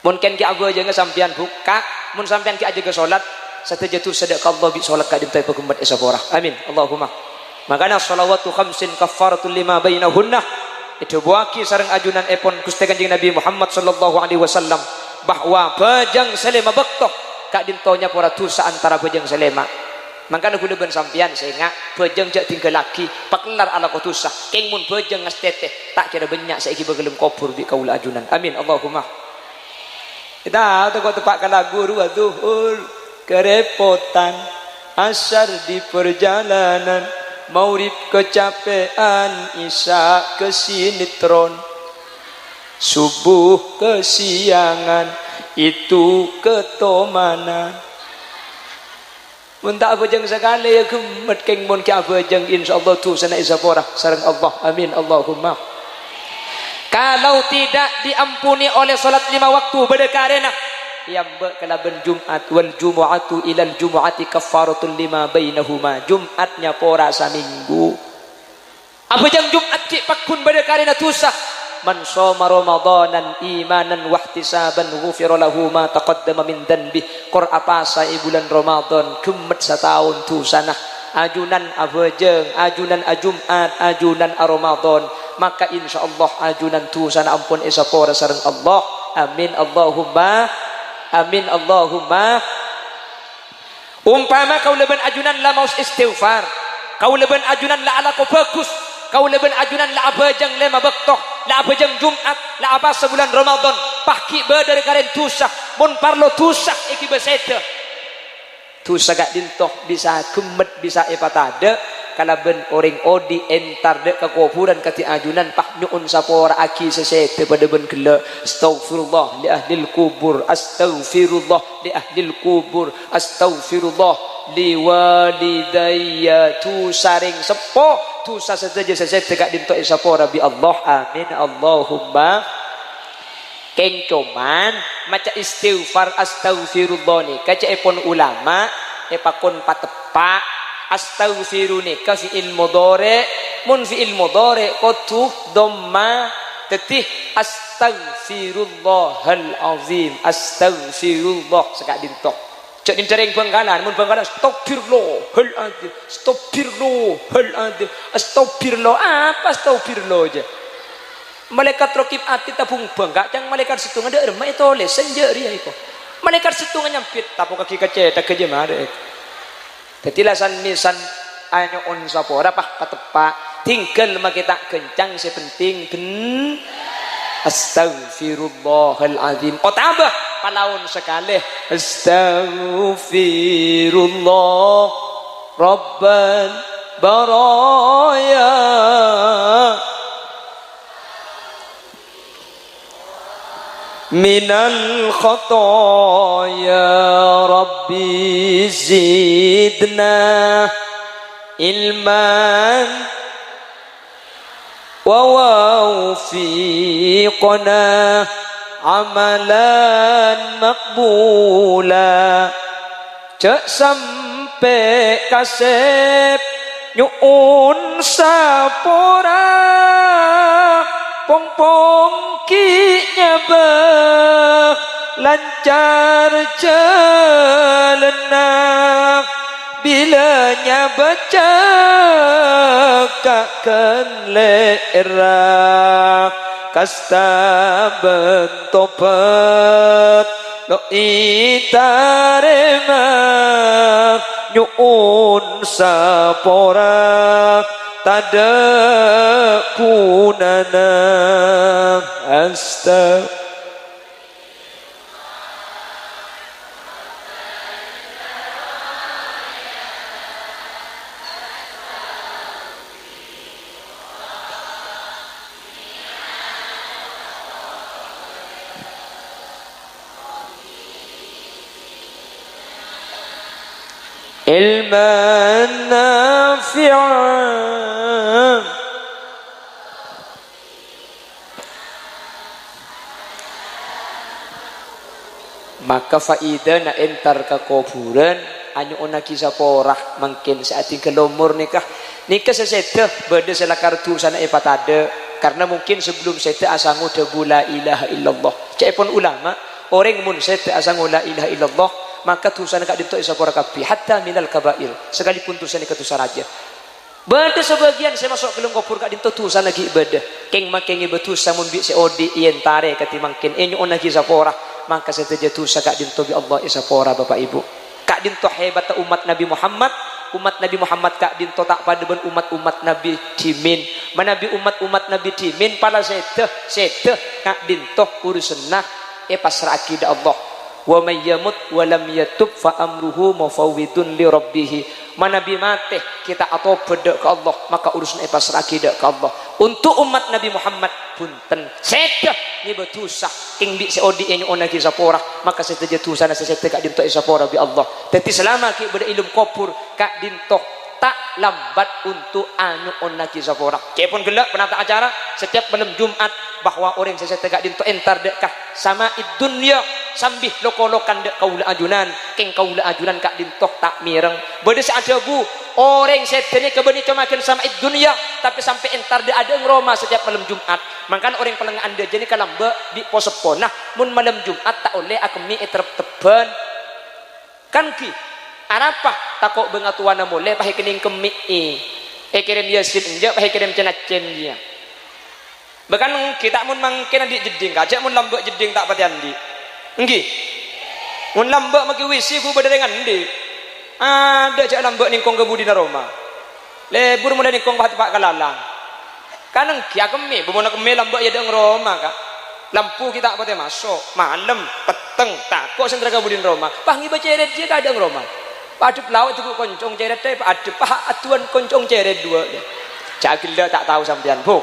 Mun ken ki ago aja sampean buka, mun sampean ki aja ke salat, satajatu sadaqah Allah bi salat ka dintai pagumbat esapora. Amin. Allahumma. Makana shalawatu khamsin kaffaratul lima bainahunna. Itu buaki sareng ajunan epon Gusti Kanjeng Nabi Muhammad sallallahu alaihi wasallam bahwa bajang selema bektok ka dintonya pora dosa antara bajang selema. Makana kudu ben sampean sehingga bajang jak tinggal lagi paklar ala kotusa. Keng mun bajang ngasteteh tak kira banyak saiki begelem kubur di kaula ajunan. Amin. Allahumma. Kita kok tepak lagu ruah zuhur kerepotan asar di perjalanan maurib kecapean isya kesinetron subuh kesiangan itu ketomanan mun tak bajang sekali ya gemet keng mun ki bajang insyaallah tu sana isapora sareng Allah. Amin. Allahumma. Kalau tidak diampuni oleh salat 5 waktu berdekarena yang kalaban Jumat wal jumu'atu ilal jumu'ati kaffaratul lima bainahuma. Jumatnya pora saminggu. Apa jam Jumat cik pakun berdekarena tusah. Man shoma ramadanan imanan wahtisaban ghufira lahu ma taqaddama min dhanbi. Qor apa sa bulan Ramadan gemet setahun tu sana. Ajunan abajeng, ajunan Jumat, ajunan Ramadan. Maka insyaallah ajunan tu sana ampun esapora sareng Allah. Amin. Allahumma. Amin. Allahumma. Umpama kau leben ajunan la maus istighfar, kau leben ajunan la ala ko bagus, kau leben ajunan la abajang lema bektoh, la abajang Jumat, la apa sebulan Ramadan pahki be dari karen tusah mun parlo tusah iki besete tusah gak dintoh bisa gemet bisa epatada kala ben orang odi entar dek ke kuburan kati ajunan pah nyuun sapora aki sesete pada ben gela astaghfirullah li ahlil kubur astaghfirullah li ahlil kubur astaghfirullah li walidayya tu saring sepo tu sasaja sesete gak dinto sapora bi Allah. Amin. Allahumma. Keng cuman maca istighfar astaghfirullah ni kaca epon ulama epakon patepak astaghfiruni ka fi'il mudhari mun fi'il mudhari qatu dhamma tetih astaghfirullahal azim astaghfirullah sekak dintok cek dintereng bangkalan mun bangkalan astaghfirullahal azim astaghfirullahal azim astaghfirullah apa astaghfirullah aja malaikat rokib ati tabung bangka yang malaikat situngan ada remah itu oleh senjari itu malaikat situngan nyampit tapu kaki kece tak keje mare ketilasan misan anyo on sapora pah patepak tinggal makita kencang sepenting ben astaghfirullahal azim oh tambah palaun sekali astaghfirullah rabbal baraya minal khataya rabbi zidna ilman wa wawfiqna amalan makbula cek sampai kasep nyuun sapora pong-pong ki nyabah lancar jalanak bila nyabaca kakan lera kasta bentopat lo itarema nyuun sapora tada punana asta ilman nafi'an. Maka faida na entar ke kuburan anyu ona kisah porah mungkin saat ini kelomor nikah sesete beda salah kartu sana patade karena mungkin sebelum sete asangu debu la ilaha illallah cek pun ulama orang mun sete asangu la ilaha illallah maka tulisan kak dinto isa porah kapi hatta minal kabair sekalipun tulisan itu tulisan aja beda sebagian saya masuk ke dalam kubur kak dinto tulisan lagi beda keng makengi betul samun bi seodi ientare kati mungkin enyu ona kisah porah maka saya terjatuh kak dinto bi Allah isa porah bapak ibu kak dinto hebat umat Nabi Muhammad kak dinto tak pada ben umat Nabi timin manabi umat Nabi timin pala sete kak dinto urusenah pasrah akidah Allah wa may yamut wa lam yatub fa amruhu mufawwidun li rabbih manabi mate kita atau beda ke Allah maka urusan pasrah akidah ke Allah untuk umat Nabi Muhammad punten sete ni betusah king bi seodi enyu ona ki sapora maka sete jatuh sana sete kak dinto sapora bi Allah tapi selama ki beda ilmu kubur kak dinto tak lambat untuk anu ona ki sapora cepon gelak penata acara setiap malam Jumat bahwa orang sete kak dinto entar dekah sama dunya sambih lokolokan dek kaula ajunan king kaula ajunan kak dinto tak mireng beda ada bu orang setene kebeni comakin sama dunia tapi sampai entar de ada ngroma setiap malam Jumat mangkan orang peleng anda jadi kalamba di posepona mun malam Jumat tak oleh akemi terteban kan ki arapa takok bengatuana mole pahe kening kemi kirim yasin enja pahe kirim cenacen dia bahkan kita mun mangkin di jeding kajak mun lambek jeding tak pati andi enggi mun lambek maki wisi ku bederengan ndi ada cak lambek ningkong ke Budina Roma lebur mulai ningkong ke Pak Kalalang kaneng kia kemi bumona kemi lambek ya deng Roma kak lampu kita apa teh masuk malam peteng takut sentra ke Budina Roma pangi baceret dia kadang Roma padup laut itu koncong ceret teh padup atuan koncong ceret dua cak gila tak tahu sampean bu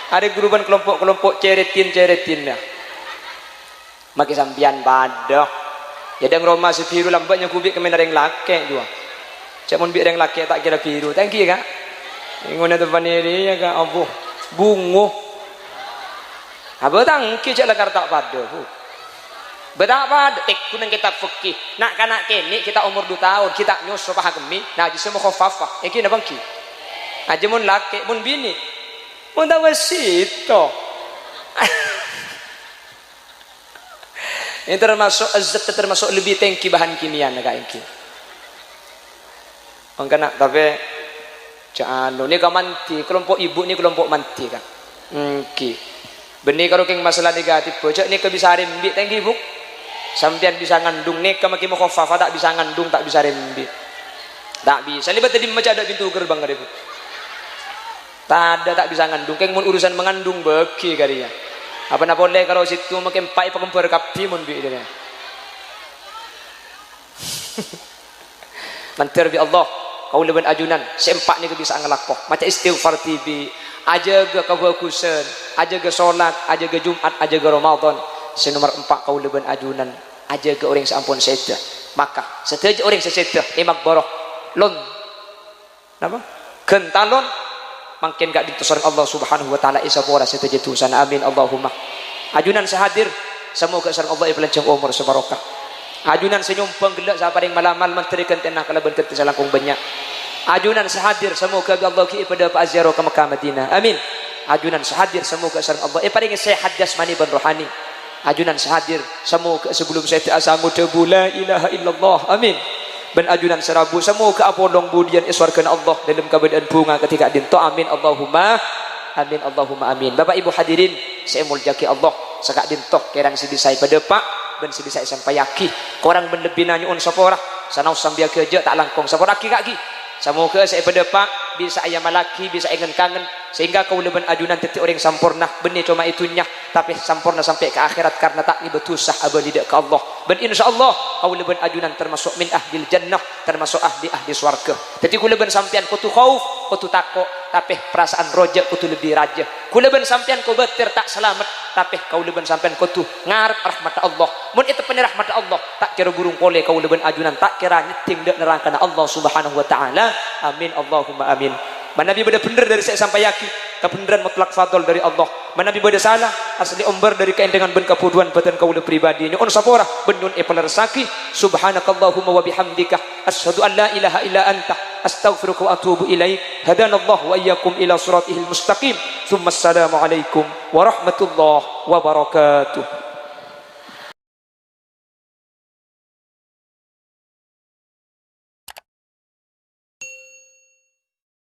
ada grupan kelompok ceretin dah maki sampean padah ya deng Roma sebiru lambaknya kubik kemenareng lake dua cak mun bireng lake tak kira biru thank you kak ngone depan ini ya kak abu bungu apa tangki cak lekar tak pada bu betapa kunang kita fikih nak kanak kene kita umur 2 tahun kita nyusul pahak kemi nah jadi semua khafafah iki na bangki aja mun lake mun bini mun tawasito ini termasuk azat termasuk lebih tengki bahan kimian agak ini. Mangkana tapi jangan ni ka manti kelompok ibu ni kelompok manti kan. Ki. Benih karo keng masalah negatif bocok ni ke bisa rembi tengki ibu. Sampean bisa ngandung ni ka maki mo khafafa tak bisa ngandung tak bisa rembi. Tak bisa libat tadi macam ada pintu gerbang kare ibu. Tak bisa ngandung keng mun urusan mengandung beki karinya. Apa nak boleh kalau situ makin pai pekempur kapi mun bi dia. Mantir bi Allah kau leben ajunan sempak ni ke bisa ngelakok macam istighfar tibi aja ke kebagusan aja ke solat aja ke Jumat aja ke Ramadan senomor 4 kau leben ajunan aja ke orang seampun seta maka setuju orang seseta emak boroh lon apa kentalon makin gak ditusan Allah subhanahu wa ta'ala isa pora setuju tusan amin Allahumma ajunan sehadir semoga sareng Allah ipelanjang umur sebarokah ajunan senyumpang gelak saparing malamal menterikan tenah kalaban kerti salangkung banyak ajunan sehadir semoga Allah ki pada Pak Azyaro ke Mekah Madinah amin ajunan sehadir semoga sareng Allah paling sehat jasmani dan rohani ajunan sehadir semoga sebelum saya asangu debu la ilaha illallah amin ben ajunan serabu semoga apolong budian iswarkan Allah dalam keadaan bunga ketika dinto amin Allahumma amin Allahumma amin Bapak Ibu hadirin saya muljaki Allah sekak dinto kerang sidisai pada Pak ben sidisai sampai yaki korang ben lebih nanyun sapora sanau sambil kerja tak langkong sapora ki kaki semoga saya pada Pak bisa ayam malaki bisa ingin kangen sehingga kau leben ajunan titik orang sampurna benih cuma itunya tapi sampurna sampai ke akhirat karena tak ni betusah abadi ke Allah ben insyaallah kau leben ajunan termasuk min ahlil jannah termasuk ahli swarga jadi kau leben sampean kutu khauf kutu takok tapi perasaan rojak kutu lebih raja. Kula ben sampean ko betir tak selamat tapi kau leben sampean kutu ngarep rahmat Allah. Mun itu penyerahmat Allah tak kira burung kole kau leben ajunan tak kira nyeting dek neraka Allah Subhanahu wa taala. Amin Allahumma amin. Mana Nabi beda bener dari saya sampai yakin kebenaran mutlak fadl dari Allah. Mana Nabi beda salah asli umbar dari keendengan ben kapuduan batan kaula pribadi ini on sapora bendun epalasaki. Subhanakallahumma wa bihamdika asyhadu an la ilaha illa anta astaghfiruka wa atubu ilaik. Hadanallahu wa iyyakum ila siratihil mustaqim. Tsumma assalamu alaikum warahmatullahi wabarakatuh.